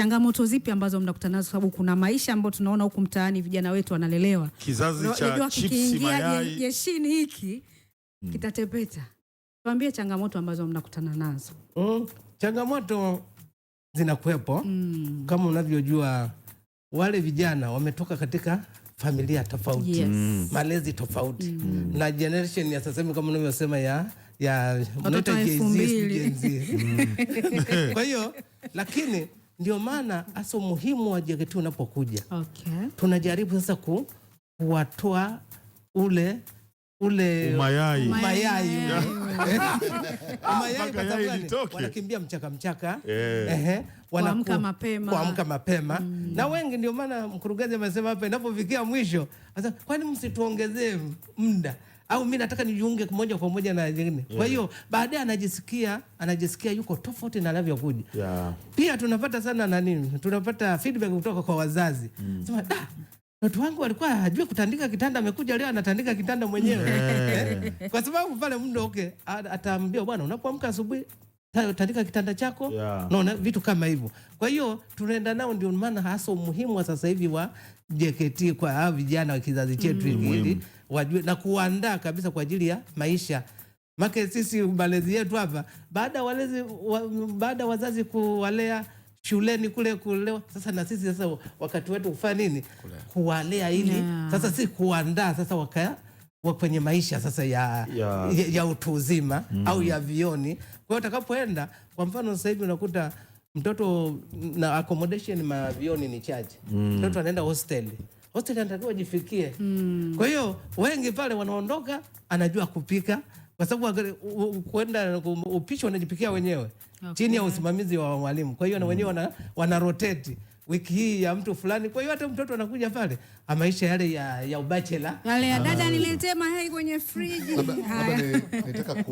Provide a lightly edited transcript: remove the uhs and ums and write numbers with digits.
Changamoto zipi ambazo mnakutana nazo, sababu kuna maisha ambayo tunaona huku mtaani vijana wetu wanalelewa. Kizazi cha chips mayai. Jeshini hiki kitatepeta. Tuambie changamoto ambazo mnakutana nazo. Changamoto zinakuwepo. Kama unavyojua wale vijana wametoka katika familia tofauti, malezi tofauti. Na generation ya sasa kama unavyosema ya mnaita Gen Z. Kwa hiyo lakini ndio maana hasa muhimu wa JKT unapokuja. Tunajaribu sasa kuwatoa ule mayai wanakimbia mchaka kuamka mapema na wengi. Ndio maana mkurugenzi amesema hapa inapofikia mwisho sasa, kwani msituongezee muda au mimi nataka nijiunge moja kwa moja na nyingine. Kwa hiyo baadaye anajisikia yuko tofauti na anavyokuja. Pia tunapata sana tunapata feedback kutoka kwa wazazi. Sema watu wangu walikuwa hajui kutandika kitanda, amekuja leo anatandika kitanda mwenyewe. Kwa sababu pale muda ataambia bwana, unapoamka asubuhi tandika kitanda chako. Naona vitu kama hivyo. Kwa hiyo tunaenda nao, ndio maana hasa umuhimu wa sasa hivi wa JKT kwa vijana wa kizazi chetu ili wajue na kuandaa kabisa kwa ajili ya maisha. Maka sisi malezi yetu hapa baada wazazi kuwalea shuleni kule kulewa, sasa na sisi sasa wakati wetu kufanya nini? Kuwalea ili sasa si kuandaa sasa kwenye maisha sasa ya utu uzima au ya vioni. Kwa hiyo utakapoenda, kwa mfano sasa hivi unakuta mtoto na accommodation vioni ni chache. Mtoto anaenda hostel anatakiwa jifikie. Kwa hiyo wengi pale wanaondoka anajua kupika, kwa sababu kwenda upishi wanajipikia wenyewe chini ya usimamizi wa mwalimu. Kwa hiyo na wenyewe wana rotate wiki hii ya mtu fulani. Kwa hiyo hata mtoto anakuja pale maisha yale ya ubachela. Yale ya dada niletee mayai kwenye friji. Nitaka